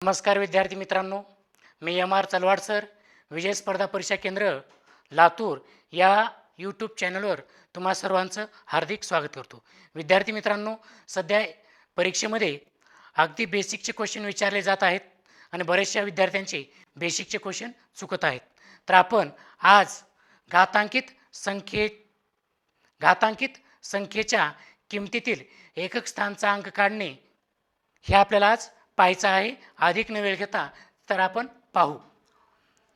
नमस्कार विद्यार्थी मित्रांनो, मी एम आर चलवाड सर, विजय स्पर्धा परीक्षा केंद्र लातूर या यूट्यूब चॅनलवर तुम्हा सर्वांचं हार्दिक स्वागत करतो. विद्यार्थी मित्रांनो, सध्या परीक्षेमध्ये अगदी बेसिकचे क्वेश्चन विचारले जात आहेत आणि बरेचशा विद्यार्थ्यांचे बेसिकचे क्वेश्चन चुकत आहेत. तर आपण आज घातांकित संख्ये घातांकित संख्येच्या किमतीतील एकक स्थानचा अंक काढणे हे आपल्याला आज पाहायचं आहे. अधिक न वेळ घेता तर आपण पाहू.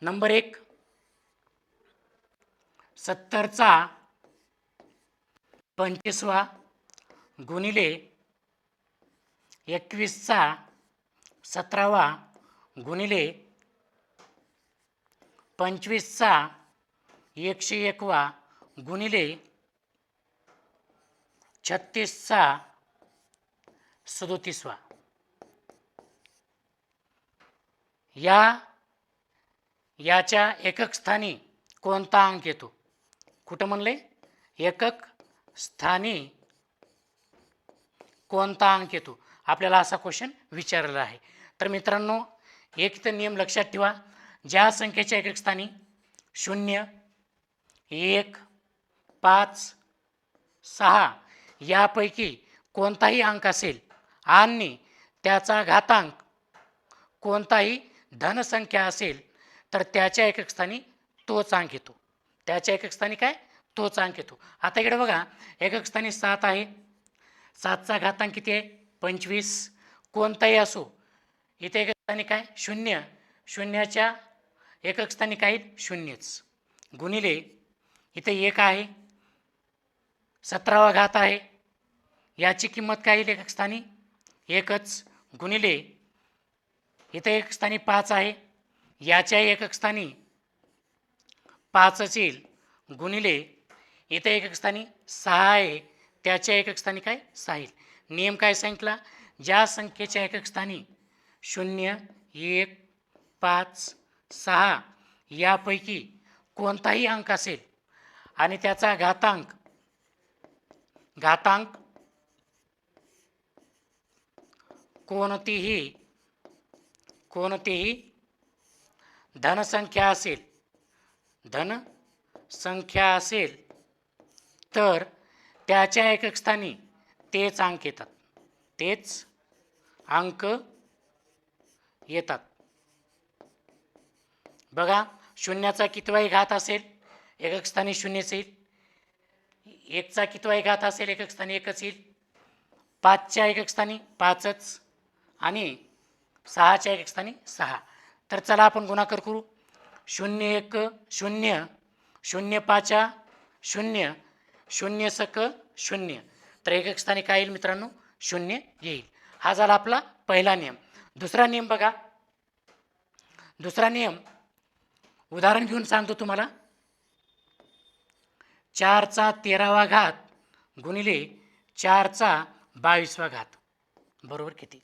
नंबर 1, 70चा 25वा गुणिले 21चा 17वा गुणिले 25चा 101वा गुणिले 36चा 37वा. याच्या एकक स्थानी कोणता अंक येतो? कुठं म्हणले? एकक स्थानी कोणता अंक येतो, आपल्याला असा क्वेश्चन विचारलेला आहे. तर मित्रांनो, एक तर नियम लक्षात ठेवा. ज्या संख्येच्या एकक स्थानी 0, 1, 5, 6 यापैकी कोणताही अंक असेल आणि त्याचा घातांक कोणताही धनसंख्या असेल तर त्याच्या एकक स्थानी तोच अंक येतो. त्याच्या एकक स्थानी काय? तोच अंक येतो. आता इकडे बघा, एकक स्थानी 7 आहे. 7चा घातांक किती आहे? 25. कोणताही असो, इथे एकक स्थानी काय? 0. 0च्या एकक स्थानी काय? 0च गुणिले इथे 1 आहे. 17वा घात आहे, याची किंमत काय येईल? एकक स्थानी 1च गुणिले इथे एकक स्थानी 5 आहे, याच्या एकक स्थानी 5च येईल गुणिले इथे एकक स्थानी 6 आहे, त्याच्या एकक स्थानी काय? 6 येईल. नियम काय सांगितला? ज्या संख्येच्या एकक स्थानी 0, 1, 5, 6 यापैकी कोणताही अंक असेल आणि त्याचा घातांक कोणतीही धनसंख्या असेल तर त्याच्या एकक स्थानी तेच अंक येतात. बघा, 0चा कितवाही घात असेल एकक स्थानी 0च येईल. 1चा कितवाही घात असेल एकक स्थानी 1च येईल. 5च्या एकक स्थानी 5च आणि 6च्या एकक स्थानी 6. तर चला आपण गुणाकार करू. 0 1 0, 0 5 0, 0 सक 0. तर एकक स्थानी काय येईल मित्रांनो? 0 येईल. हा झाला आपला पहिला नियम. दुसरा नियम बघा. दुसरा नियम उदाहरण घेऊन सांगतो तुम्हाला. 4चा 13वा घात गुणिले 4चा 22वा घात बरोबर किती?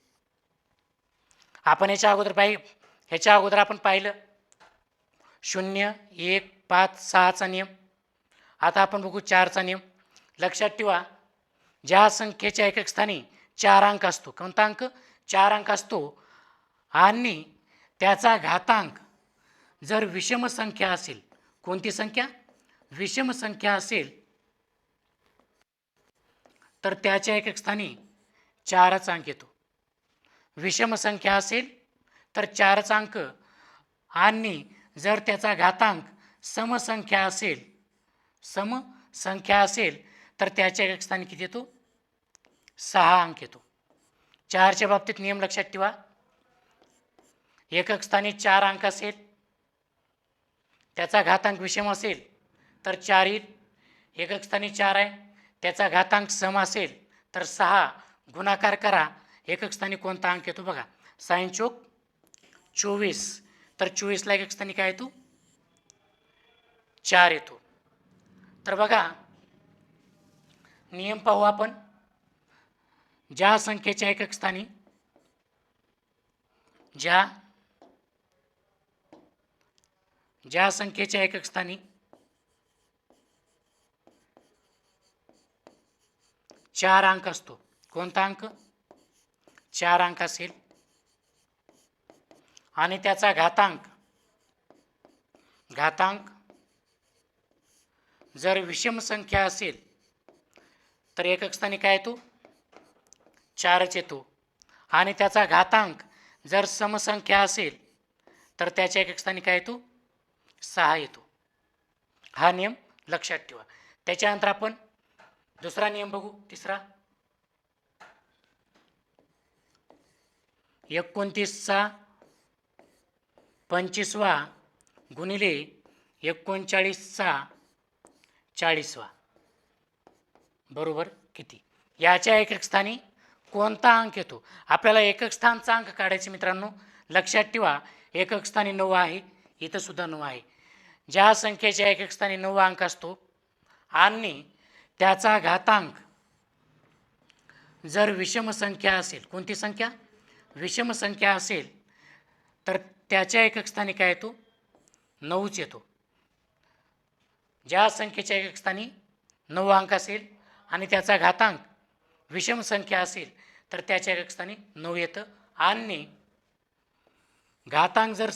आपण ह्याच्या अगोदर आपण पाहिलं 0, 1, 5, 6चा नियम. आता आपण बघू 4चा नियम. लक्षात ठेवा, ज्या संख्येच्या एकक स्थानी 4 अंक असतो, कोणता अंक? 4 अंक असतो आणि त्याचा घातांक जर विषम संख्या असेल, कोणती संख्या? विषम संख्या असेल तर त्याच्या एकक स्थानी 4च अंक येतो. विषम संख्या असेल तर 4च अंक आणि जर त्याचा घातांक समसंख्या असेल तर त्याच्या एकक स्थानी किती येतो? 6 अंक येतो. 4च्या बाबतीत नियम लक्षात ठेवा. एकक स्थानी 4 अंक असेल, त्याचा घातांक विषम असेल तर 4 येईल. एकक स्थानी 4 आहे, त्याचा घातांक सम असेल तर 6 गुणाकार करा. एकक स्थानी कोणता अंक येतो बघा? 6 चोक 24. तर 24ला एकक स्थानी काय येतो? 4 येतो. तर बघा, नियम पाहू आपण. ज्या संख्येच्या एकक स्थानी ज्या संख्येच्या एकक स्थानी 4 अंक असतो, कोणता अंक? 4 अंक असेल आणि त्याचा घातांक जर विषम संख्या असेल तर एकक स्थानी काय येतो? 4च येतो. आणि त्याचा घातांक जर समसंख्या असेल तर त्याच्या एकक स्थानी काय येतो? 6 येतो. हा नियम लक्षात ठेवा. त्याच्यानंतर आपण दुसरा नियम बघू, तिसरा. 29चा 25वा गुणिले 39चा 40वा बरोबर किती? याच्या एकक स्थानी कोणता अंक येतो? आपल्याला एकक स्थानचा अंक काढायचे मित्रांनो. लक्षात ठेवा, एकक स्थानी 9 आहे, इथं सुद्धा 9 आहे. ज्या संख्येच्या एकक स्थानी 9 अंक असतो आणि त्याचा घातांक जर विषम संख्या असेल, कोणती संख्या? विषम संख्या असेल तर त्याच्या एकक स्थानी काय येतो? 9च येतो. ज्या संख्येच्या एकक स्थानी 9 अंक असेल आणि त्याचा घातांक विषम संख्या असेल तर त्याच्या एकक स्थानी 9 येतं. आणि घातांक जर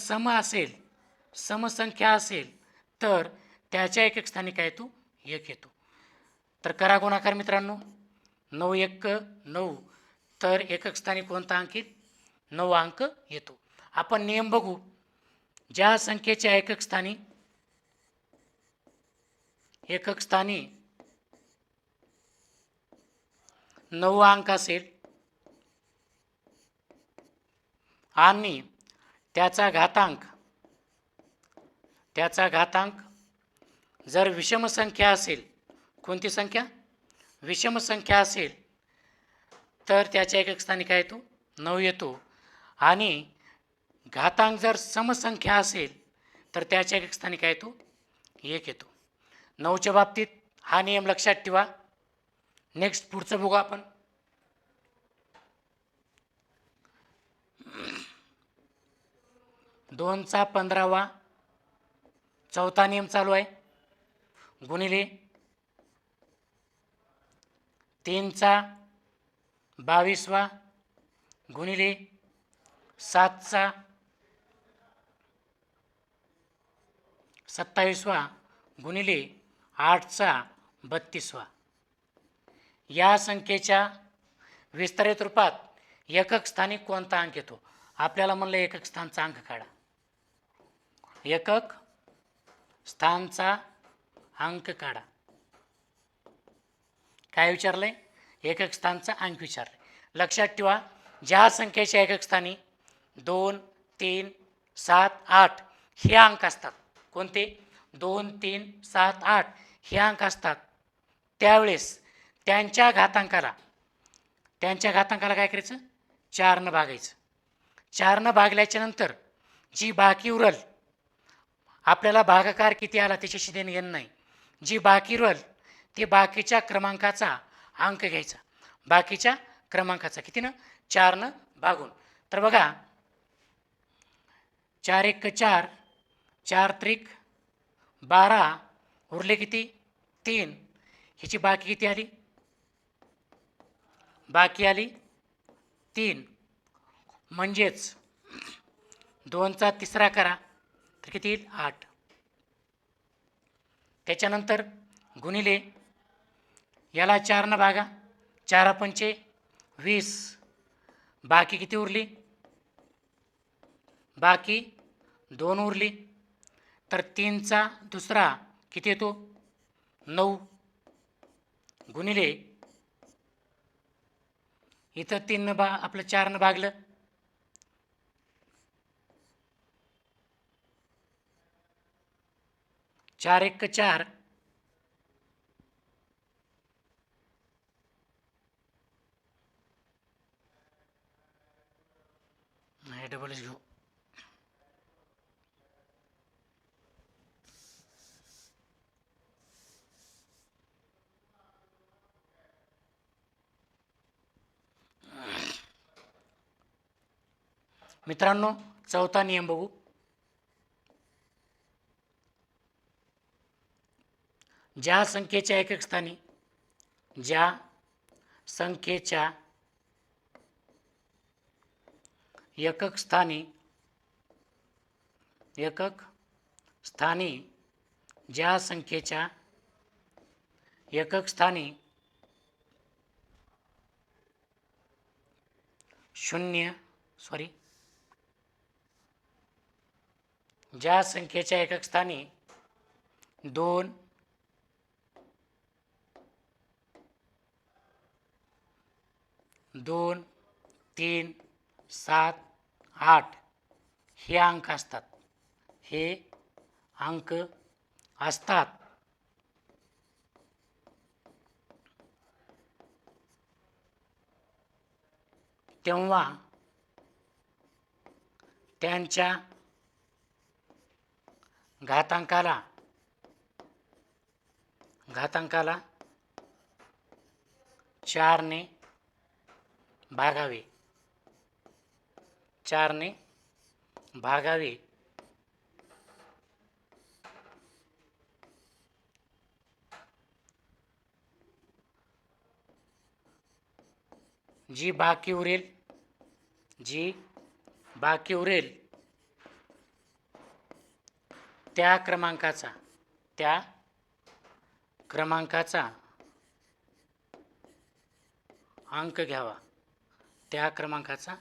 समसंख्या असेल तर त्याच्या एकक स्थानी काय येतो? 1 येतो. तर करा गुणाकार मित्रांनो. 9 1 9, तर एकक स्थानी कोणता अंक येईल? 9 अंक येतो. आपण नियम बघू. ज्या संख्येच्या एकक स्थानी 9 अंक असेल आणि त्याचा घातांक जर विषम संख्या असेल, कोणती संख्या? विषम संख्या असेल तर त्याच्या एकक स्थानी काय येतो? 9 येतो. आणि घातांक जर समसंख्या असेल तर त्याच्या एकक स्थानी काय येतो? 1 येतो. 9च्या बाबतीत हा नियम लक्षात ठेवा. नेक्स्ट पुढचं बघू आपण. दोनचा 15वा चौथा नियम चालू आहे गुणिले 3चा 22वा गुणिले 7चा 27वा गुणिले 8चा 32वा. या संख्येच्या विस्तारित रूपात एकक स्थानी कोणता अंक येतो? आपल्याला म्हणलं एकक स्थानचा अंक काढा. एकक स्थानचा अंक काढा. काय विचारलंय? एकक स्थानचा अंक विचारले. लक्षात ठेवा, ज्या संख्येच्या एकक स्थानी 2 3 7 8 हे अंक असतात, कोणते? 2 3 7 8 हे अंक असतात, त्यावेळेस त्यांच्या घातांकाला काय करायचं? 4 भागायचं. 4 भागल्याच्या नंतर जी बाकी उरल, आपल्याला भागाकार किती आला त्याच्याशी देणं घेणं नाही, जी बाकी उरल ते बाकीच्या क्रमांकाचा अंक घ्यायचा. बाकीच्या क्रमांकाचा कितीनं? 4 भागून. तर बघा, 4 1 4, 4 त्रिक 12, उरले किती? 3. ह्याची बाकी किती आली? बाकी आली 3. म्हणजेच 2चा 3रा करा तर किती येईल? 8. त्याच्यानंतर गुणिले याला 4 भागा, 4 पंचे 20. बाकी किती उरली? बाकी 2 उरली. तर 3चा 2रा किती येतो? 9 गुणिले इथं 3 आपलं 4 भागलं, 4 1 4, डबलच घेऊ. मित्रांनो, चौथा नियम बघू. ज्या संख्येच्या एकक स्थानी एकक स्थानी एकक स्थानी ज्या संख्येच्या एकक स्थानी ज्या संख्येच्या एकक स्थानी 2, 2, 3, 7, 8 हे अंक असतात, हे अंक असतात, तेव्हा त्यांच्या घातांकाला 4 ने भागावे, 4 ने भागावे. जी बाकी उरेल त्या क्रमांकाचा अंक घ्यावा, त्या क्रमांकाचा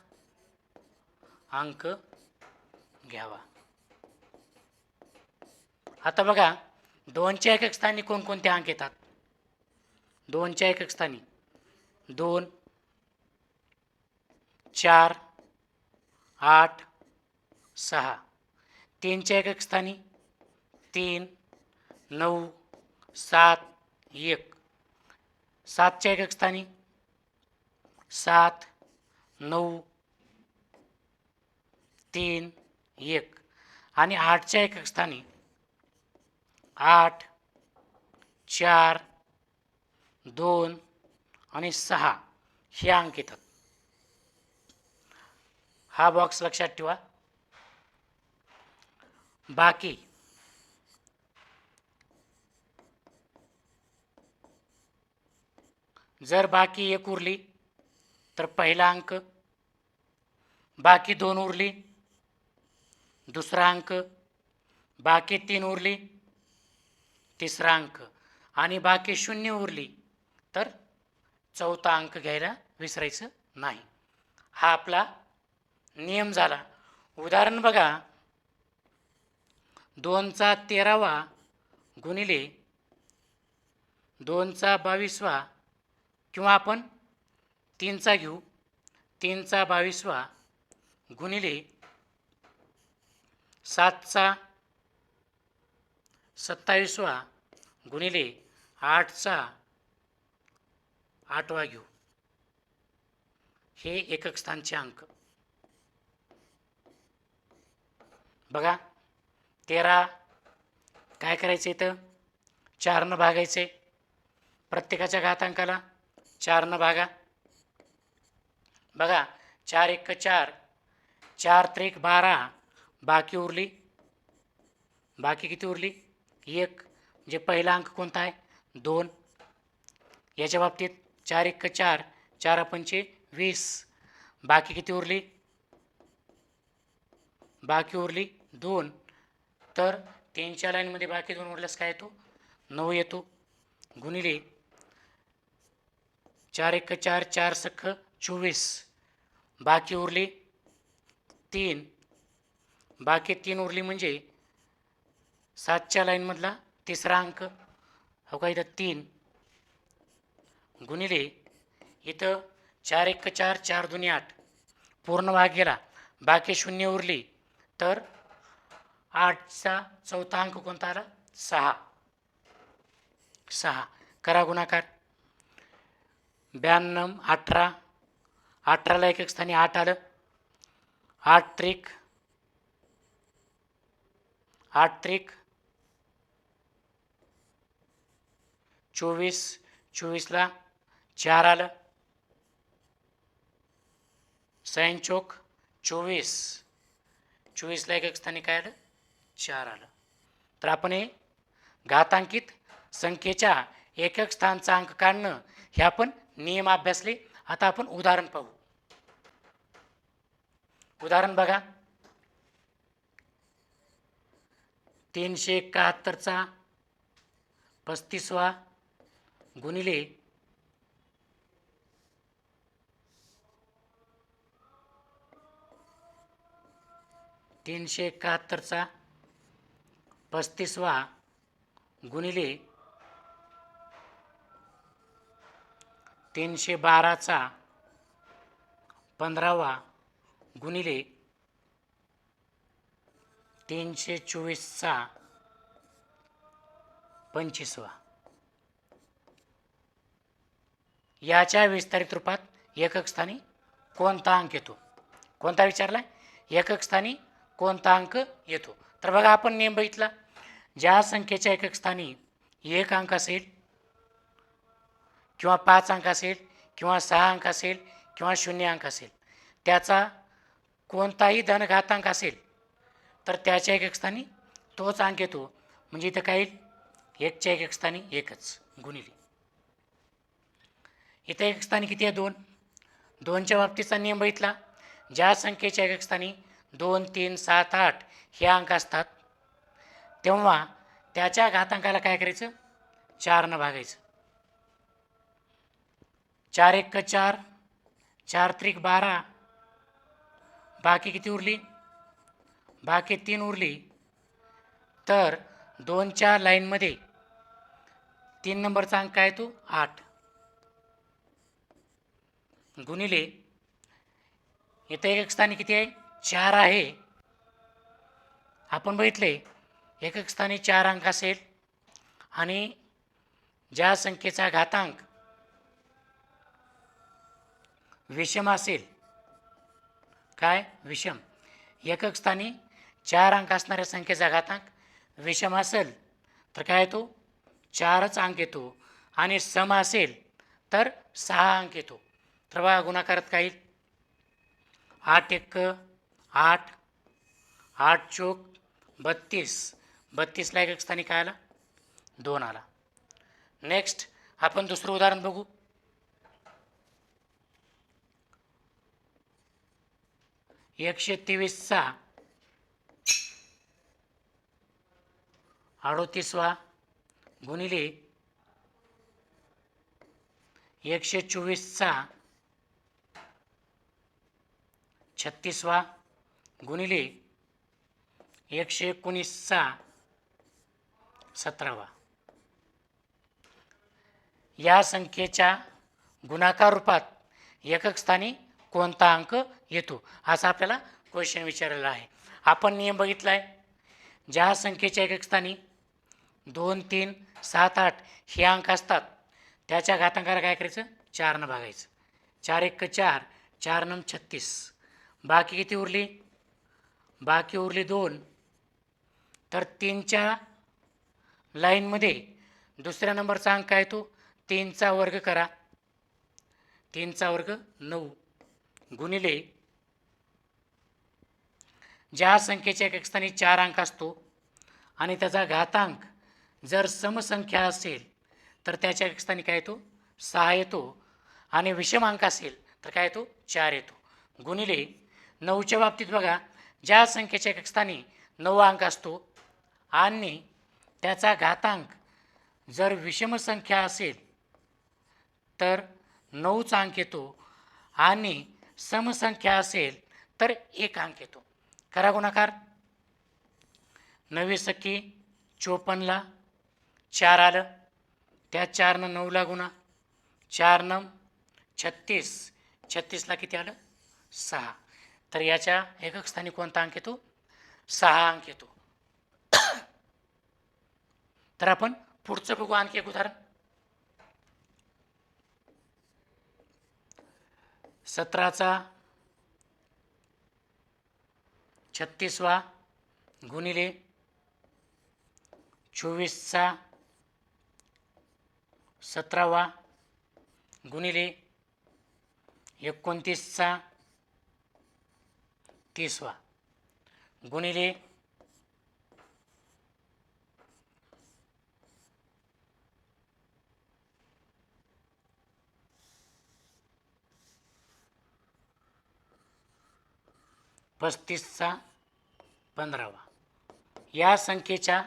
अंक घ्यावा. आता बघा 2च्या एकक स्थानी कोणकोणते अंक येतात? 2च्या एकक स्थानी 2, 4, 8, 6. 3च्या एकक स्थानी 3, 9, 7, 1. 7च्या एकक स्थानी 7, 9, 3, 1. आणि 8च्या एकक स्थानी 8, 4, 2 आणि 6 हे अंक येतात. हा बॉक्स लक्षात ठेवा. बाकी जर बाकी 1 उरली तर पहिला अंक, बाकी 2 उरली दुसरा अंक, बाकी 3 उरली तिसरा अंक आणि बाकी 0 उरली तर चौथा अंक घ्यायला विसरायचं नाही. हा आपला नियम झाला. उदाहरण बघा, 2चा 13वा गुणिले 2चा 22वा, किंवा आपण 3चा घेऊ, 3चा 22वा गुणिले 7चा 27वा गुणिले 8चा 8वा घेऊ. हे एकक स्थानचे अंक बघा. 13 काय करायचं, इथं 4 न भागायचे, प्रत्येकाच्या घातांकाला 4 न भागा. बघा 4 1 4, 4 3 12, बाकी उरली, बाकी किती उरली 1. म्हणजे पहिला अंक कोणता आहे 2. याच्या बाबतीत 4 1 4, 4 पंचे 20, बाकी किती उरली, बाकी उरली 2. तर 3च्या लाईनमध्ये बाकी 2 उरल्यास काय येतो 9 येतो, गुणिले 4 1 4, 4 सख 24, बाकी उरली 3, बाकी 3 उरली म्हणजे 7च्या लाईनमधला तिसरा अंक, हो का इथं 3, गुणिले इथं 4 1 4, 4 2 8, पूर्ण भाग गेला, बाकी 0 उरली तर 8चा चौथा अंक कोणता आला 6. करा गुणाकार. 92, 18, 18ला एकक स्थानी 8 आलं, 8 त्रिक 24, 24ला 4 आलं, 6 चौक 24, 24ला एकक स्थानी काय आलं 4 आलं. तर आपण हे घातांकित संख्येच्या एकक स्थानचा अंक काढणं हे आपण नियम अभ्यासले. आता आपण उदाहरण पाहू. उदाहरण बघा, 371चा 35वा गुणिले 371चा 35वा गुणिले 312चा 15वा गुणिले 324चा 25वा. याच्या विस्तारित रूपात एकक स्थानी कोणता अंक येतो? कोणता विचारलाय? एकक स्थानी कोणता अंक येतो? तर बघा, आपण नियम बघितला, ज्या संख्येच्या एकक स्थानी 1 अंक असेल किंवा 5 अंक असेल किंवा 6 अंक असेल किंवा 0 अंक असेल, त्याचा कोणताही धनघातांक असेल तर त्याच्या एकक स्थानी तोच अंक येतो. म्हणजे इथं काय येईल? 1च्या एकक स्थानी 1च गुणिले. इथं एकक स्थानी किती आहे? 2. 2च्या बाबतीचा नियम बघितला, ज्या संख्येच्या एकक स्थानी 2, 3, 7, 8 हे अंक असतात तेव्हा त्याच्या घातांकाला काय करायचं? 4 भागायचं. 4 1 4, 4 3 12, बाकी किती उरली? बाकी 3 उरली. तर 2च्या लाईनमध्ये 3 नंबरचा अंक काय तो? 8 गुणिले इथं एकक स्थानी किती आहे? 4 आहे. आपण बघितले, एकक स्थानी 4 अंक असेल आणि ज्या संख्येचा घातांक विषम असेल, काय? विषम. एकक स्थानी 4 अंक असणाऱ्या संख्येचा घातांक विषम असेल तर काय येतो? 4च अंक येतो. आणि सम असेल तर 6 अंक येतो. तर बघा, गुणाकारात काय येईल? 8 1 8, 8 चोक 32. 32ला एकक स्थानी काय आला? 2 आला. नेक्स्ट आपण दुसरं उदाहरण बघू. 123चा 38वा गुणिले 124चा 36वा गुणिले 119चा 17वा. या संख्येच्या गुणाकार रूपात एकक स्थानी कोणता अंक येतो, असा आपल्याला क्वेश्चन विचारलेला आहे. आपण नियम बघितला आहे, ज्या संख्येच्या एकक स्थानी 2, 3, 7, 8 हे अंक असतात त्याच्या घातांकाला काय करायचं? 4 भागायचं. 4 1 4, 4 9 36, बाकी किती उरली? बाकी उरली 2. तर 3च्या लाईनमध्ये दुसऱ्या नंबरचा अंक काय तो? 3चा वर्ग करा. 3चा वर्ग 9 गुणिले ज्या संख्येच्या एकक स्थानी 4 अंक असतो आणि त्याचा घातांक जर समसंख्या असेल तर त्याच्या एकक स्थानी काय येतो? 6 येतो. आणि विषम अंक असेल तर काय येतो? 4 येतो. गुणिले 9च्या बाबतीत बघा, ज्या संख्येच्या एकक स्थानी 9 अंक असतो आणि त्याचा घातांक जर विषम संख्या असेल तर 9चा अंक येतो आणि समसंख्या असेल तर 1 अंक येतो. करा गुणाकार. 9 सखी 54ला 4 आलं, त्या 4नं 9ला गुणा. 4 9 36, 36ला किती आलं? 6. तर याच्या एकक स्थानी कोणता अंक येतो? 6 अंक येतो. तर आपण पुढचं बघू आणखी एक उदाहरण. 17चा 36वा गुणिले 24चा 17वा गुणिले 29चा 30वा गुणिले 35चा 15वा. या संख्येच्या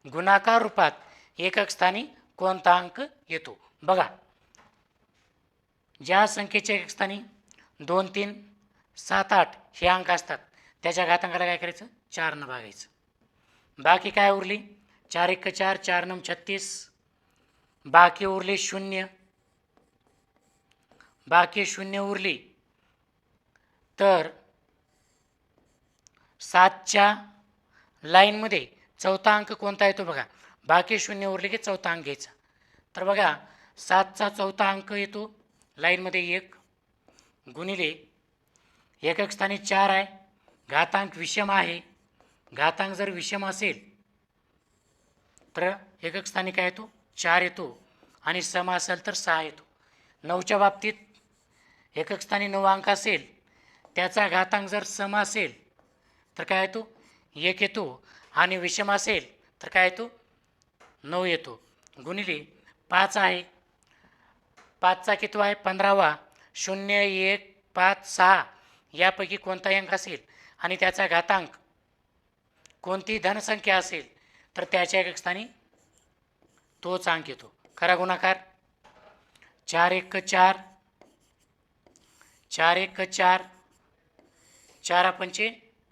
गुणाकार रूपात एकक स्थानी कोणता अंक येतो? बघा, ज्या संख्येच्या एकक स्थानी 2, 3, 7, 8 हे अंक असतात त्याच्या घातांकाला काय करायचं? 4 न भागायचं. बाकी काय उरली? 4 1 4, 4 9 36. बाकी उरली 0. बाकी 0 उरली तर 7च्या लाईनमध्ये चौथा अंक कोणता येतो बघा. बाकी 0 उरले की चौथा अंक घ्यायचा. तर बघा 7चा चौथा अंक येतो लाईनमध्ये 1 गुणिले एकक स्थानी 4 आहे, घातांक विषम आहे. घातांक जर विषम असेल तर एकक स्थानी काय येतो? 4 येतो आणि सम असेल तर 6 येतो. 9च्या बाबतीत एकक स्थानी 9 अंक असेल, त्याचा घातांक जर सम असेल तर काय येतो? 1 येतो आणि विषम असेल तर काय येतो? 9 येतो गुणिले 5 आहे. 5चा कितवा आहे? 15वा. 0 1 5 6 यापैकी कोणताही अंक असेल आणि त्याचा घातांक कोणती धनसंख्या असेल तर त्याच्या एकक स्थानी तोच अंक येतो. खरा गुणाकार 4 1 4, 4 1 4, 4 5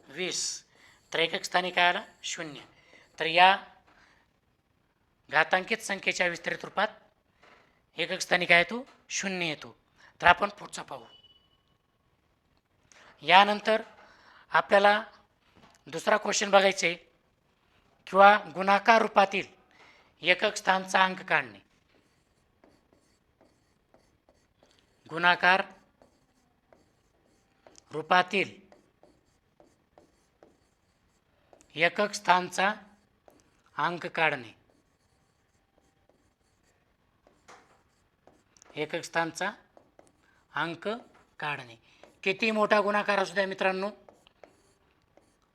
20. तर एकक स्थानी काय आला? 0. तर या घातांकित संख्येच्या विस्तरित रूपात एकक स्थानी काय येतो? 0 येतो. तर आपण पुढचा पाहू. यानंतर आपल्याला दुसरा क्वेश्चन बघायचा आहे किंवा गुणाकार रूपातील एकक स्थानचा अंक काढणे. गुणाकार रूपातील एकक स्थानचा अंक काढणे. एकक स्थानचा अंक काढणे. किती मोठा गुणाकार असू द्या मित्रांनो,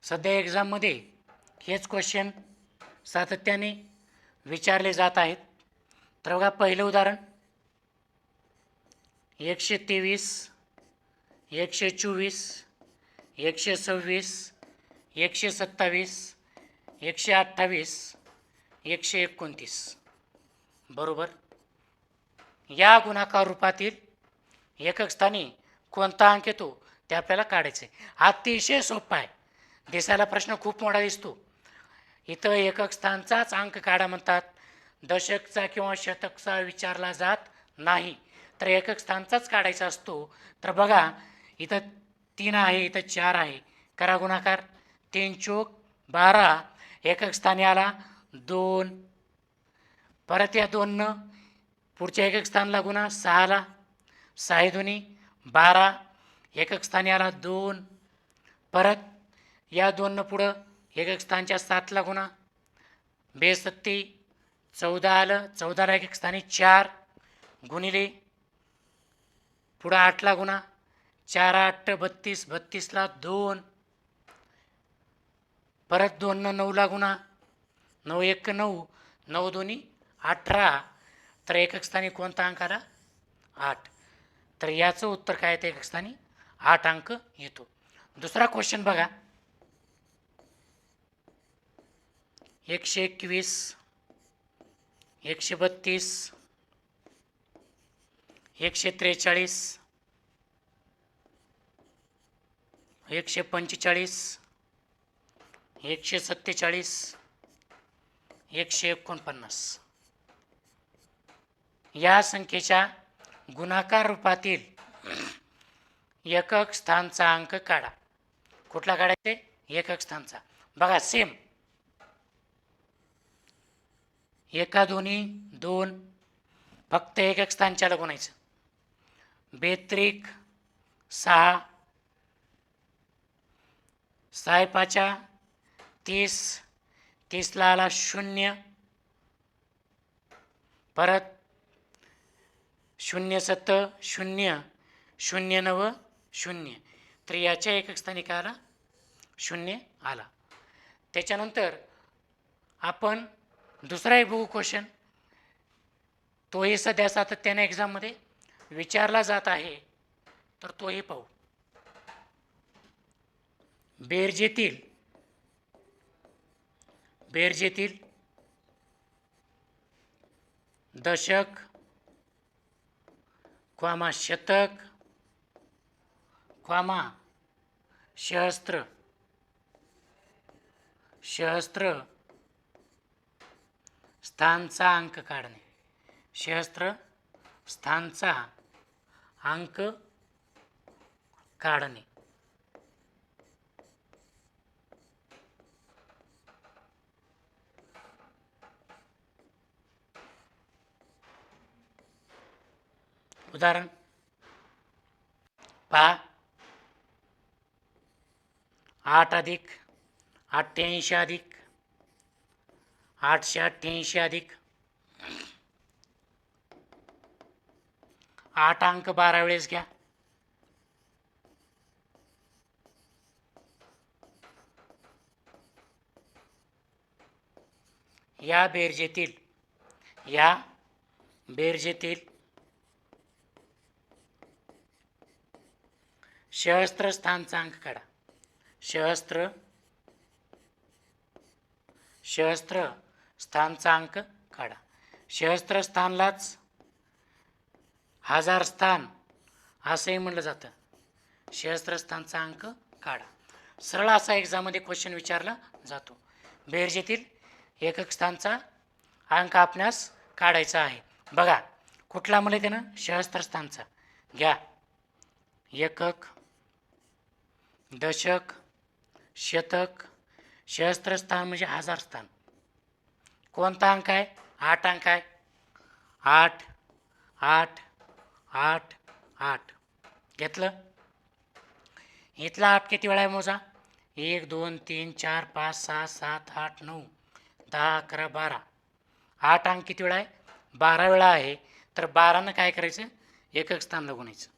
सध्या एक्झाममध्ये हेच क्वेश्चन सातत्याने विचारले जात आहेत. तर बघा, पहिलं उदाहरण 123, 124, 126, 127, 128, 129. बरोबर. या गुणाकार रूपातील एकक स्थानी कोणता अंक येतो ते आपल्याला काढायचे. अतिशय सोपा आहे. दिसायला प्रश्न खूप मोठा दिसतो. इथं एकक स्थानचाच अंक काढा म्हणतात. दशकचा किंवा शतकचा विचारला जात नाही, तर एकक स्थानचाच काढायचा असतो. तर बघा, इथं 3 आहे, इथं 4 आहे. करा गुणाकार. 3 चोक 12. एकक स्थानी आला 2. परत या 2 पुढच्या एकक स्थानला गुणा 6ला. 6 दुनी 12. एकक स्थानी आला 2. परत या 2 पुढं एकक स्थानच्या 7ला गुणा. 2 14 आलं. 14ला एकक स्थानी 4 गुणिले पुढं 8ला गुणा. 4 8 32. 32ला 2. परत 2 9ला गुणा. 9 1 9. 9 2 18. तर एकक स्थानी कोणता अंक आला? 8. तर याचं उत्तर काय येतं? एकक स्थानी 8 अंक येतो. दुसरा क्वेश्चन बघा. 121, 132, 143, 145, 147, 149. या संख्येच्या गुणाकार रूपातील एकक स्थानचा अंक काढा. कुठला काढायचे? एकक स्थानचा. बघा, सेम. 1 2 2. फक्त एकक स्थानच्याला गुणायचं. 42 6. 6 5 30. 30ला आला 0. परत 0 7 0. 0 9 0. तर याच्या एकक स्थानी काय आला? 0 आला. त्याच्यानंतर आपण दुसरा एक बघू क्वेश्चन. तोही सध्या सातत्याने एक्झाममध्ये विचारला जात आहे, तर तोही पाहू. बेरजेतील बेरजेतील दशक, क्वामा शतक, क्वामा सहस्त्र, सहस्त्र स्थानचा अंक काढणे, सहस्त्र स्थानचा अंक काढणे. उदाहरण पहा. 8 अधिक 88 अधिक 888 अधिक 8 अंक 12 वेळेस घ्या. या बेरजेतील सहस्त्र स्थानचा अंक काढा. सहस्त्र स्थानचा अंक काढा. सहस्त्र स्थानलाच हजार स्थान असंही म्हणलं जातं. सहस्त्र स्थानचा अंक काढा. सरळ असा एक्झाममध्ये क्वेश्चन विचारला जातो. बेरजेतील एकक स्थानचा अंक आपणास काढायचा आहे. बघा कुठला म्हणले त्यानं, सहस्त्र स्थानचा घ्या. एकक, दशक, शतक, सहस्त्र स्थान म्हणजे हजार स्थान. कोणता अंक आहे? 8 अंक आहे. 8 8 8 8 घेतलं. इथला 8 किती वेळा आहे मोजा. 1 2 3 4 5 6 7 8 9 10 11 12. 8 अंक किती वेळा आहे? 12 वेळा आहे. तर 12नं काय करायचं? एकक स्थानला गुणायचं.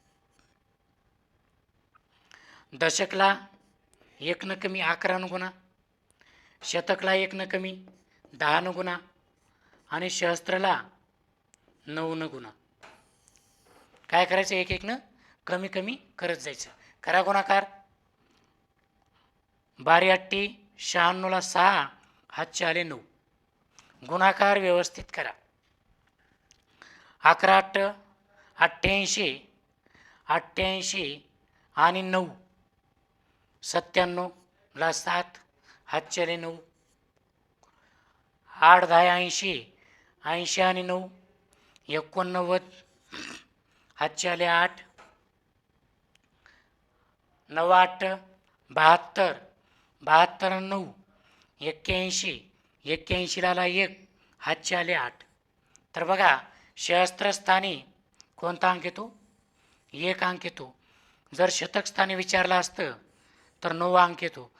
दशकला 1 न कमी 11 गुणा, शतकला 1 न कमी 10 गुणा आणि सहस्त्रला 9 गुणा. काय करायचं? एक एकनं कमी कमी करत जायचं. करा गुणाकार. 12 8 96ला 6 हातचे आले 9. गुणाकार व्यवस्थित करा. 11 8 88 88 आणि 9 97ला 7 हातचे आले 9. 8 10 80 80 आणि 9 89 हातचे आले 8. 9 8 72 72 आणि 9 81 81ला 1 हातचे आले 8. तर बघा सहस्त्र स्थानी कोणता अंक येतो? 1 अंक येतो. जर शतक स्थानी विचारलं असतं तर 9 अंक येतो.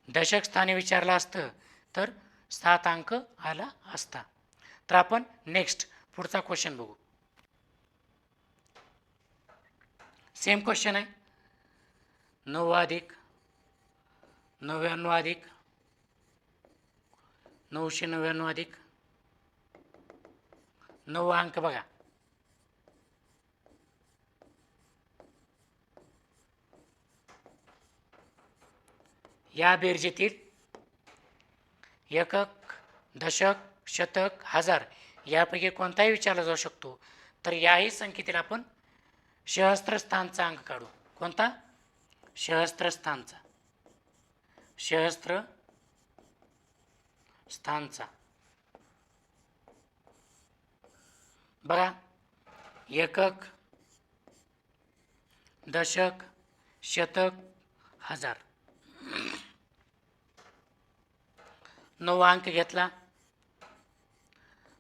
दशक स्थानी विचारलं असतं तर 7 अंक आला असता. तर आपण नेक्स्ट पुढचा क्वेश्चन बघू. सेम क्वेश्चन आहे. 9 अधिक 99 अधिक 999 अधिक 9 अंक बघा. या बेरजेतील एकक, दशक, शतक, हजार यापैकी कोणताही विचारला जाऊ शकतो. तर याही संख्येतील आपण सहस्त्र स्थानचा अंक काढू. कोणता? सहस्त्र स्थानचा. सहस्त्र स्थानचा बघा. एकक, दशक, शतक, हजार. 9 अंक घेतला.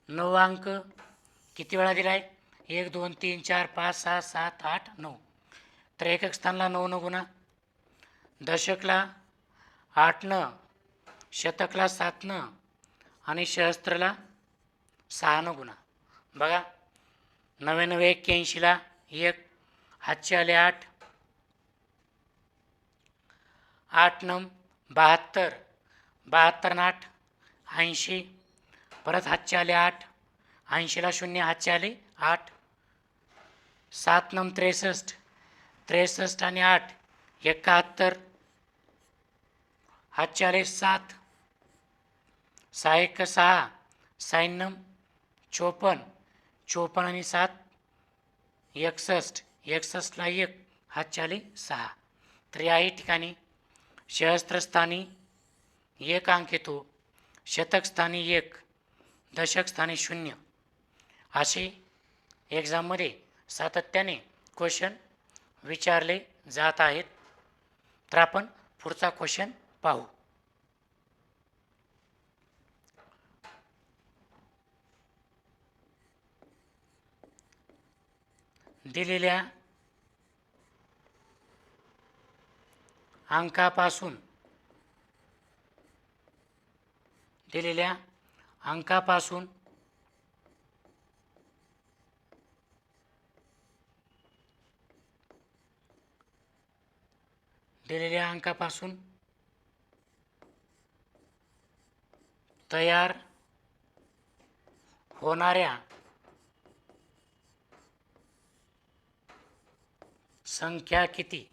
9 अंक किती वेळा दिला आहे? 1 2 3 4 5 6 7 8 9. तर एकक स्थानला 9 न गुणा, दशकला 8 न, शतकला 7 न आणि सहस्त्रला 6 न गुणा. बघा 99 81ला 1 हातचे आले 8. 8 9 72 72 आणि 8 80. परत हातचे आले 8. 80ला 0 हातचे आले 8. 7 9 63 63 आणि 8 71. हातचे आले 7. सहा एक 6, 96, 54, 54 आणि 7 61, 61ला 1 हातचे आले 6. तर याही ठिकाणी सहस्त्रस्थानी 1 अंक येतो, शतक स्थानी 1, दशक स्थानी 0 असे एक्झाममध्ये सातत्याने क्वेश्चन विचारले जात आहेत. तर आपण पुढचा क्वेश्चन पाहू. दिलेल्या अंकापासून दिलेल्या अंकापासून तयार होणाऱ्या संख्या किती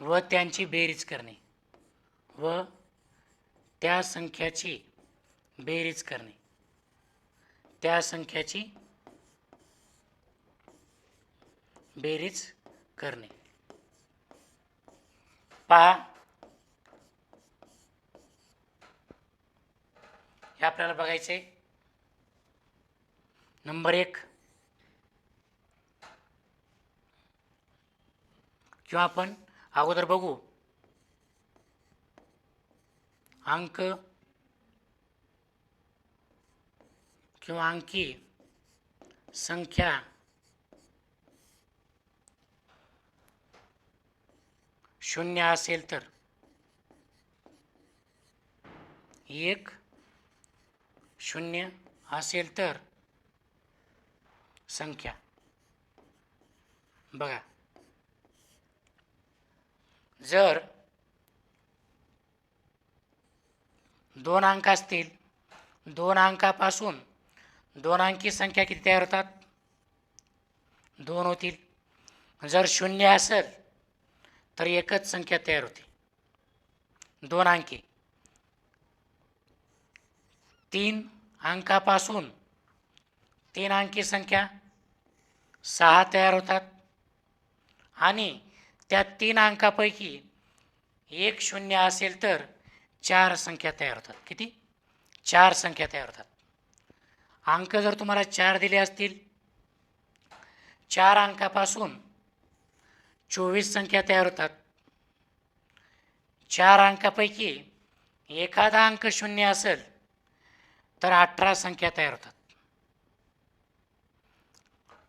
व त्यांची बेरीज करणे व त्या संख्याची बेरीज करणे. पहा, हे आपल्याला बघायचे. नंबर 1 किंवा आपण अगोदर बघू अंक किंवा अंकी संख्या शून्य असेल तर 1, 0 असेल तर संख्या. बघा, जर 2 अंक असतील, 2 अंकापासून 2 अंकी संख्या किती तयार होतात? 2 होतील. जर 0 असेल तर एकच संख्या तयार होते, 2 अंकी. 3 अंकापासून 3 अंकी संख्या 6 तयार होतात आणि त्या 3 अंकापैकी 1 0 असेल तर 4 संख्या तयार होतात. किती? 4 संख्या तयार होतात. अंक जर तुम्हाला 4 दिले असतील, 4 अंकापासून 24 संख्या तयार होतात. 4 अंकापैकी एखादा अंक 0 असेल तर 18 संख्या तयार होतात.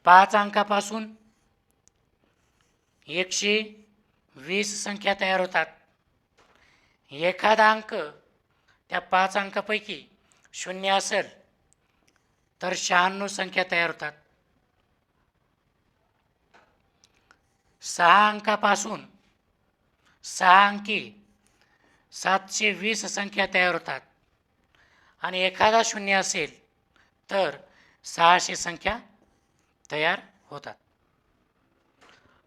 5 अंकापासून 120 संख्या तयार होतात. एखादा अंक त्या 5 अंकापैकी 0 असेल तर 96 संख्या तयार होतात. 6 अंकापासून 6 अंकी 720 संख्या तयार होतात आणि एखादा 0 असेल तर 600 संख्या तयार होतात.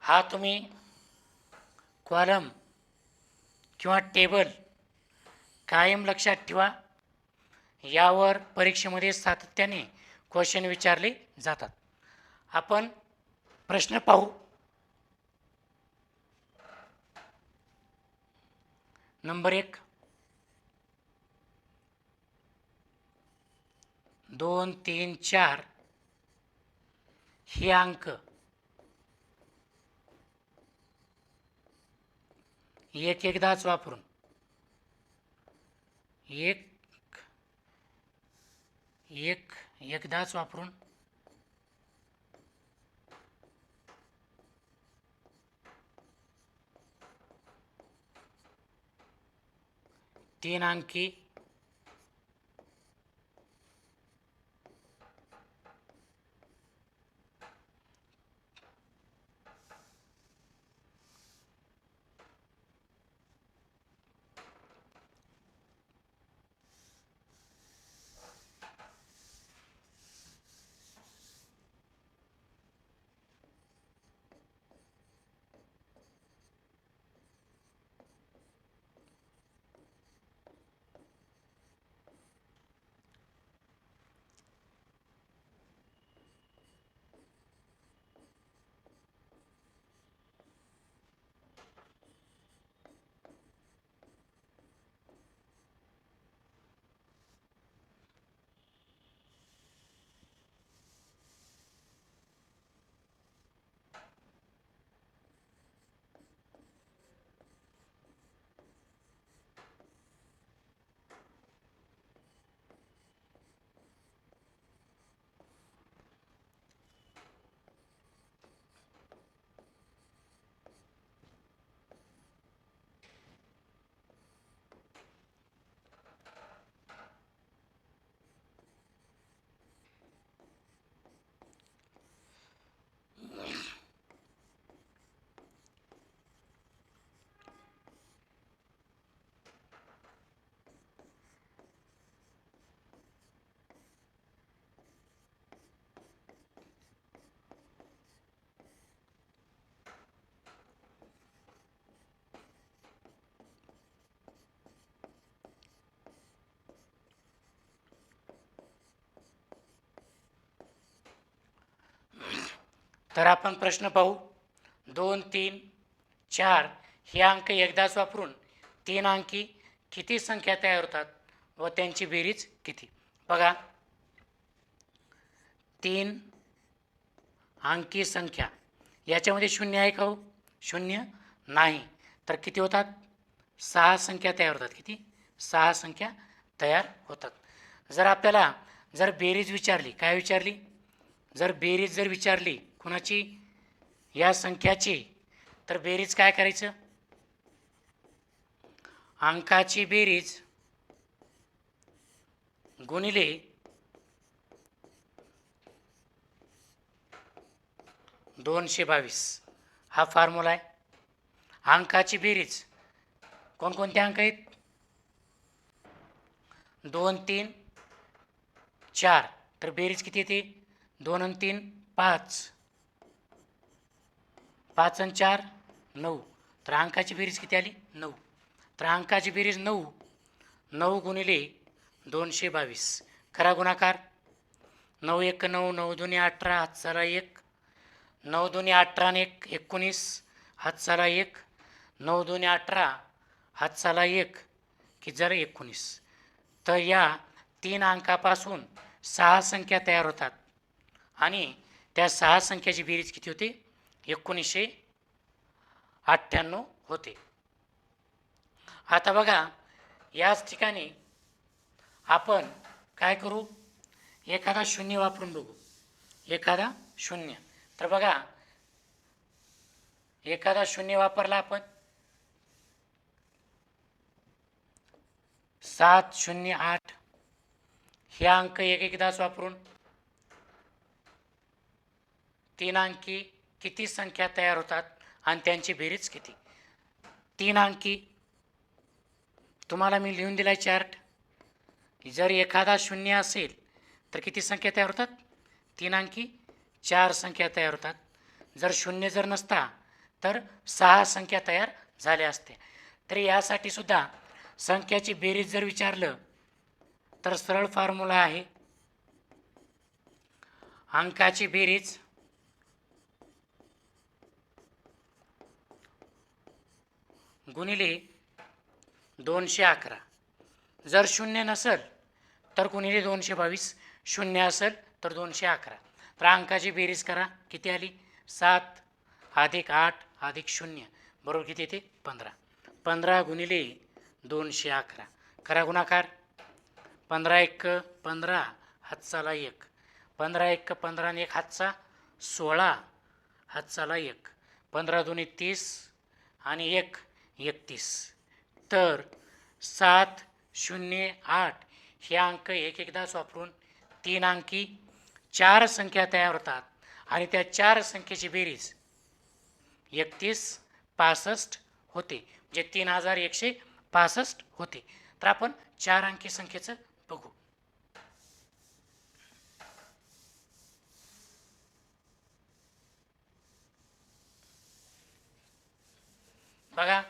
हा तुम्ही कॉलम किंवा टेबल कायम लक्षात ठेवा. यावर परीक्षेमध्ये सातत्याने क्वेश्चन विचारले जातात. आपण प्रश्न पाहू. नंबर 1, 2, 3, 4 हे अंक एकदाच वापरून एकदाच वापरून 3 अंकी तर आपण प्रश्न पाहू. 2, 3, 4 हे अंक एकदाच वापरून 3 अंकी किती संख्या तयार होतात व त्यांची बेरीज किती? बघा, 3 अंकी संख्या याच्यामध्ये शून्य आहे का हो? शून्य नाही. तर किती होतात? 6 संख्या तयार होतात. किती? 6 संख्या तयार होतात. जर आपल्याला बेरीज विचारली, काय विचारली? बेरीज विचारली कुणाची? या संख्याची, तर बेरीज काय करायचं? अंकाची बेरीज गुणिले 222 हा फॉर्म्युला आहे. अंकाची बेरीज कोणकोणते अंक आहेत? 2, 3, 4. तर बेरीज किती येते? 2 आणि 3 5, 5 आणि 4 9. तर अंकाची बेरीज किती आली? 9. तर अंकाची बेरीज 9. 9 गुणिले 222. करा गुणाकार. 9 1 9, 9 2 18, हात चाला 1. 9 2 18 आणि 1 19, हात चाला 1. 9 2 18, हात चाला 1 की जर 19. तर या 3 अंकापासून 6 संख्या तयार होतात आणि त्या 6 संख्याची बेरीज किती होते? 1998 होते. आता बघा, याच ठिकाणी आपण काय करू? एखादा शून्य वापरून बघू. एखादा शून्य. तर बघा, एखादा शून्य वापरला आपण. 708 हे अंक एकदाच वापरून 3 अंकी किती संख्या तयार होतात आणि त्यांची बेरीज किती? 3 अंकी तुम्हाला मी लिहून दिलाय चार्ट. जर एखादा शून्य असेल तर किती संख्या तयार होतात? 3 अंकी 4 संख्या तयार होतात. जर शून्य नसता तर 6 संख्या तयार झाल्या असत्या. तर यासाठी सुद्धा संख्याची बेरीज विचारलं तर सरळ फॉर्म्युला आहे. अंकाची बेरीज गुणिले 211. जर शून्य नसेल तर गुणिले 222. शून्य असेल तर 211. तर अंकाची बेरीज करा. किती आली? 7 अधिक 8 अधिक 0 बरोबर किती येते? 15. 15 गुणिले 211. करा गुणाकार. 15 1 15, हात चाला 1. 15 1 15 आणि 1 हातचा 16, हात चाला 1. 15 2 30 आणि 1 31. तर 708 हे अंक एकदाच वापरून 3 अंकी 4 संख्या तयार होतात आणि त्या 4 संख्येची बेरीज 3165 होते. म्हणजे 3165 होते. तर आपण 4 अंकी संख्येचं बघू. बघा,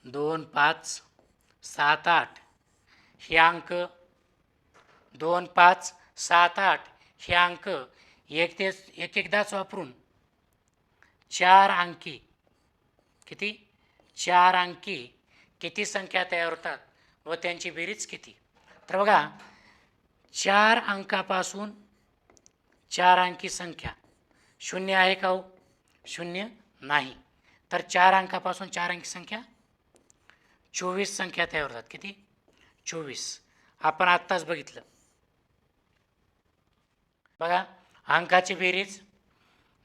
2 5 7 8 हे अंक 2 5 7 8 हे अंक एकदाच वापरून 4 अंकी किती? 4 अंकी किती संख्या तयार होतात व त्यांची बेरीज किती? तर बघा, 4 अंकापासून 4 अंकी संख्या शून्य आहे का हो? शून्य नाही. तर 4 अंकापासून 4 अंकी संख्या 24 संख्या तयार होतात. किती? 24. आपण आत्ताच बघितलं. बघा, अंकाची बेरीज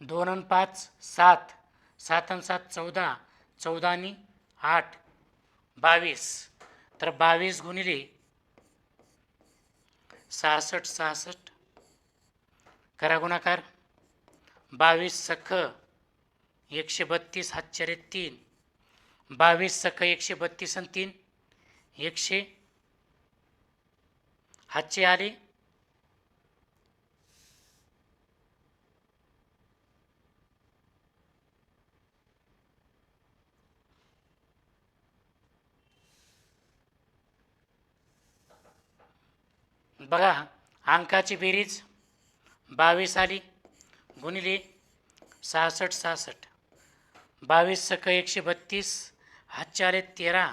2 आणि 5 7, 7 आणि 7 14, 14 आणि 8 22. तर 22 गुणिले 66 करा गुणाकार. 22 सख 132, हातचारे 3. 22 सख 132 आणि 3 100, हातचे आले. बघा, अंकाची बेरीज 22 आली गुणिले 66. 22 सक 132, हातचे आले 13.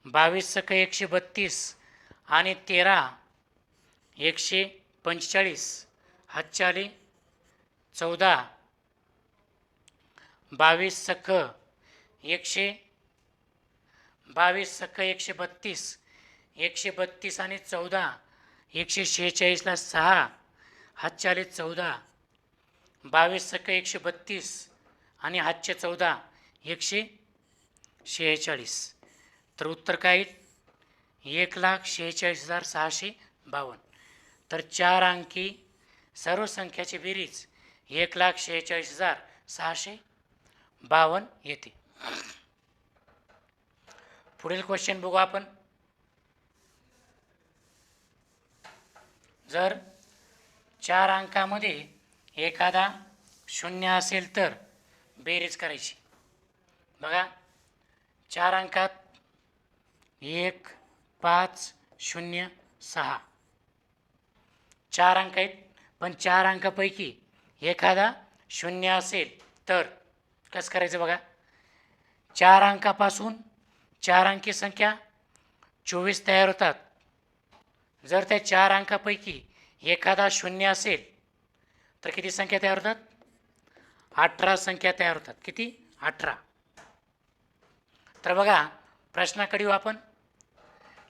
22 सक 132 आणि 13 145, हातचे आले 14. 22 सक 132, 132 आणि 14 146ला 6, हातचे आले 14. 22 सक 132 आणि हातचे 14 146. तर उत्तर काय येईल? 1,46,652. तर 4 अंकी सर्व संख्याची बेरीज 1,46,652 येते. पुढील क्वेश्चन बघू आपण. जर 4 अंकामध्ये एखादा शून्य असेल तर बेरीज करायची. बघा, 4 अंकात 1, 5, 0, 6 4 अंक आहेत, पण 4 अंकापैकी एखादा शून्य असेल तर कसं करायचं? बघा, 4 अंकापासून 4 अंकी संख्या 24 तयार होतात. जर त्या 4 अंकापैकी एखादा शून्य असेल तर किती संख्या तयार होतात? 18 संख्या तयार होतात. किती? 18. तर बघा, प्रश्नाकडे येऊ आपण.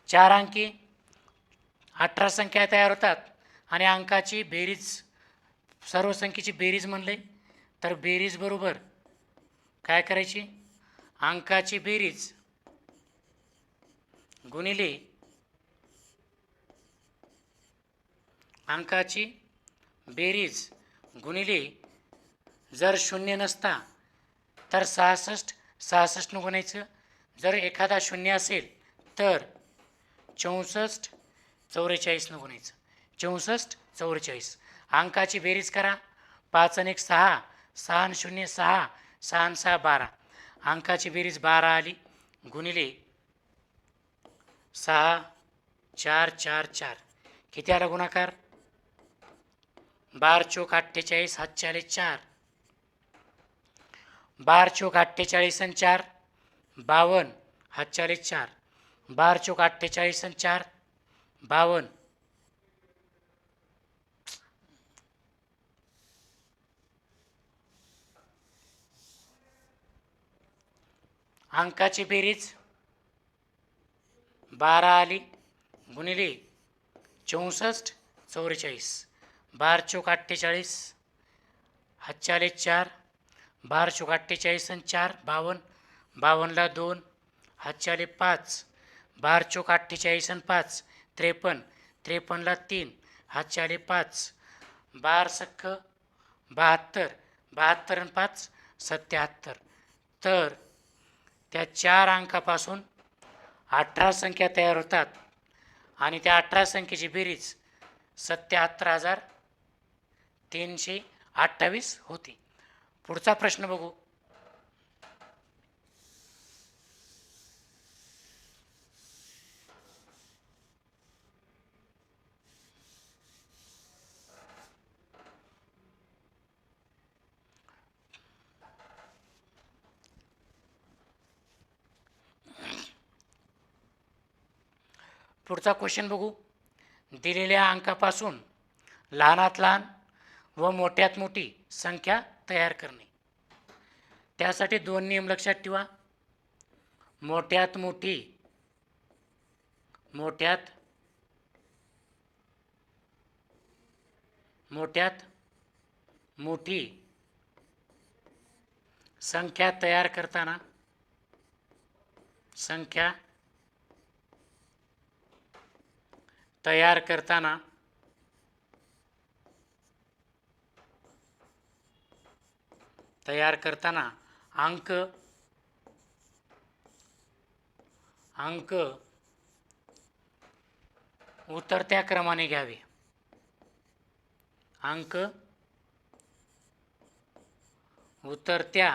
4 अंकी 18 संख्या तयार होतात आणि अंकाची बेरीज, सर्व संख्येची बेरीज म्हणले तर बेरीज बरोबर काय करायची? अंकाची बेरीज गुणिले अंकाची बेरीज गुणिले, जर शून्य नसता तर 66 गुणायचं. जर एखादा शून्य असेल तर 64 44 गुणायचं. 64 44. अंकाची बेरीज करा. 5 आणि 1 6, 6 आणि 0 6, 6 आणि 6 12. अंकाची बेरीज 12 आली गुणिले 6 4 4 4. किती आला गुणाकार? 12 चौक 48, हातचे आले 4. 12 चौक 48 आणि 4 52, हातचे आले 4. 12 चौक 48 आणि 4 52. अंकाची बेरीज 12 आली गुणिले 64 44. 12 चौक 48, हातचे आले 4. 12 चौक 48 आणि 4 52. 52ला 2, हातचे आले 5. 12 चौक 48 आणि 5 53. 53ला 3, हातचे आले 5. 12 सख्ख 72. 72 आणि 5 77. तर त्या 4 अंकापासून 18 संख्या तयार होतात आणि त्या 18 संख्येची बेरीज 77,328 होती. पुढचा प्रश्न बघू. पुढचा क्वेश्चन बघू. दिलेल्या अंकापासून लहानात लहान व मोठ्यात मोठी संख्या तयार करणे. त्यासाठी 2 नियम लक्षात ठेवा. मोठ्यात मोठी संख्या तयार करताना अंक उतरत्या क्रमाने घ्यावे. अंक उतरत्या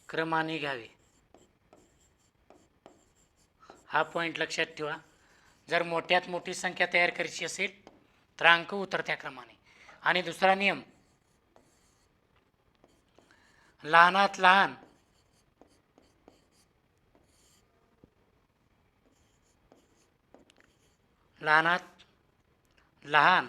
क्रमाने घ्यावे. हा पॉईंट लक्षात ठेवा. जर मोठ्यात मोठी संख्या तयार करायची असेल तर अंक उतरत्या क्रमाने. आणि दुसरा नियम, लहानात लहान लहानात लहान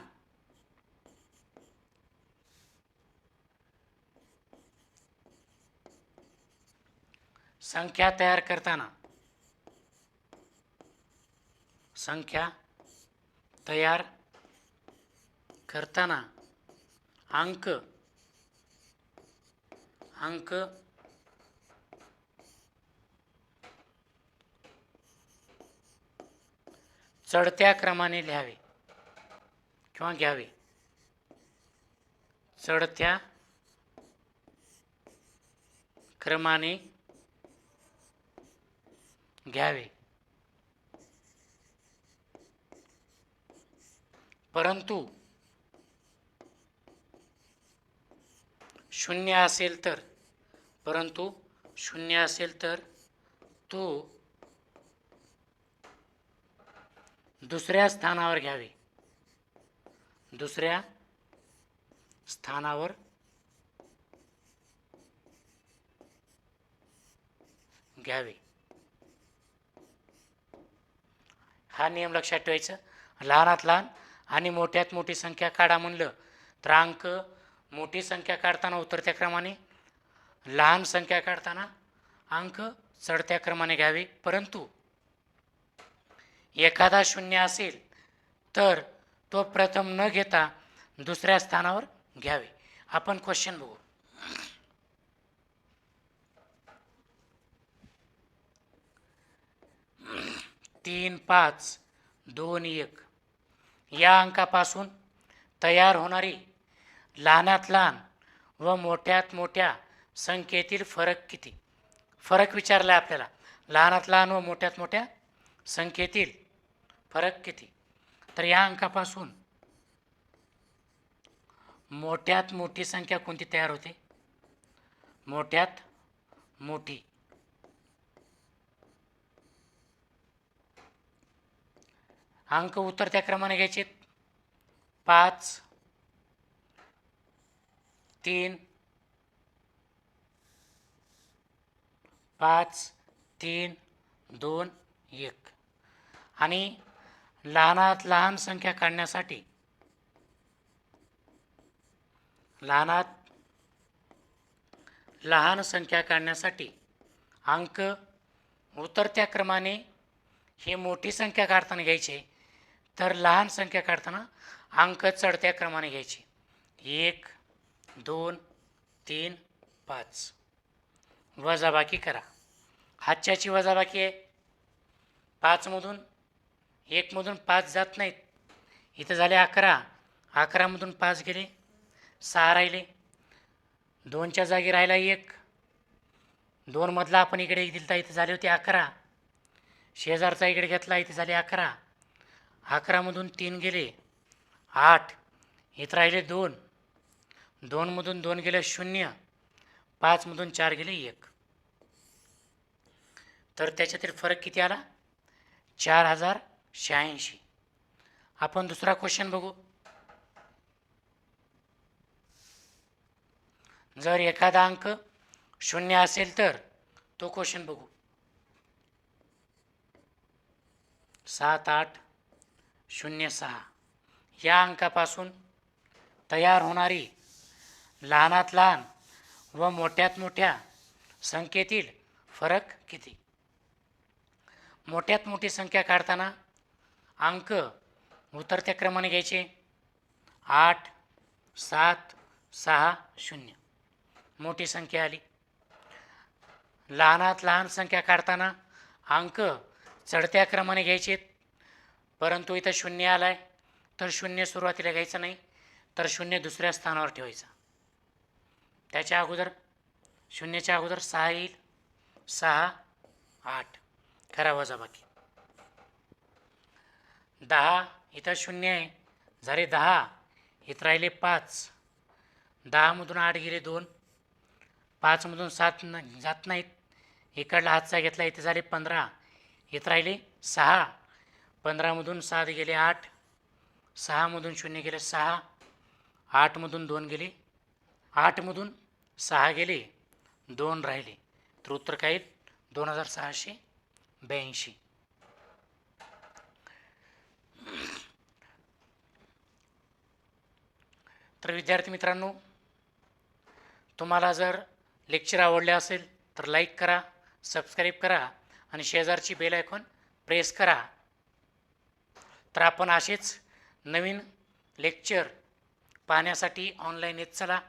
संख्या तयार करताना अंक चढत्या क्रमाने लिहावे किंवा घ्यावे. चढत्या क्रमाने घ्यावे. परंतु शून्य असेल तर तो दुसऱ्या स्थानावर घ्यावे. हा नियम लक्षात ठेवायचा. लहानात लहान आणि मोठ्यात मोठी संख्या काढा म्हणलं तर अंक मोठी संख्या काढताना उतरत्या क्रमाने, लहान संख्या काढताना अंक चढत्या क्रमाने घ्यावे. परंतु एखादा शून्य असेल तर तो प्रथम न घेता दुसऱ्या स्थानावर घ्यावे. आपण क्वेश्चन बघू. 3, 5, 2, 1 या अंकापासून तयार होणारी लहानात लहान व मोठ्यात मोठ्या संख्येतील फरक किती? फरक विचारला आहे आपल्याला. लहानात लहान व मोठ्यात मोठ्या संख्येतील फरक किती? तर या अंकापासून मोठ्यात मोठी संख्या कोणती तयार होते? मोठ्यात मोठी. अंक उतरत्या क्रमाने घ्यायचे. 5, 3, 2, 1 आणि लहानात लहान संख्या काढण्यासाठी अंक उतरत्या क्रमाने हे मोठी संख्या काढताना घ्यायचे, तर लहान संख्या काढताना अंक चढत्या क्रमाने घ्यायचे. 1, 2, 3, 5. वजाबाकी करा. हातच्याची वजाबाकी आहे. 5मधून 1मधून 5 जात नाहीत. इथं झाले 11. 11मधून 5 गेले, 6 राहिले. 2च्या जागी राहिला 1. 2मधला आपण इकडे दिलता, इथे झाले होते 11. शेजारचा इकडे घेतला, इथे झाले 11. 11मधून 3 गेले, 8. इथं राहिले 2. 2मधून 2 गेले 0. 5मधून 4 गेले 1. तर त्याच्यातील फरक किती आला? 4086. आपण दुसरा क्वेश्चन बघू. जर एखादा अंक 0 असेल तर तो क्वेश्चन बघू. 7806 या अंकापासून तयार होणारी लहानात लहान व मोठ्यात मोठ्या संख्येतील फरक किती? मोठ्यात मोठी संख्या काढताना अंक उतरत्या क्रमाने घ्यायचे. 8, 7, 6, 0 मोठी संख्या आली. लहानात लहान संख्या काढताना अंक चढत्या क्रमाने घ्यायचे, परंतु इथं 0 आलाय तर 0 सुरुवातीला घ्यायचं नाही, तर 0 दुसऱ्या स्थानावर ठेवायचा. त्याच्या अगोदर 0च्या अगोदर 6 येईल. 6, 8 करा वजाबाकी. 10 इथं 0 आहे, झाले 10. इथं राहिले 5. 10मधून 8 गेले 2. 5मधून 7 जात नाहीत. इकडला हातचा घेतला, इथे झाले 15. इथं राहिले 6. 15मधून 7 गेले 8, 6मधून 0 गेले 6, 8मधून 2 गेले, 8मधून 6 गेले, 2 राहिले. तर उत्तर काय येईल? 2682. तर विद्यार्थी मित्रांनो, तुम्हाला जर लेक्चर आवडले असेल तर लाईक करा, सबस्क्राईब करा आणि शेजारची बेल आयकॉन प्रेस करा. तर आपण असेच नवीन लेक्चर पाहण्यासाठी ऑनलाईन येत चला.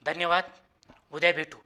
धन्यवाद. उद्या भेटू.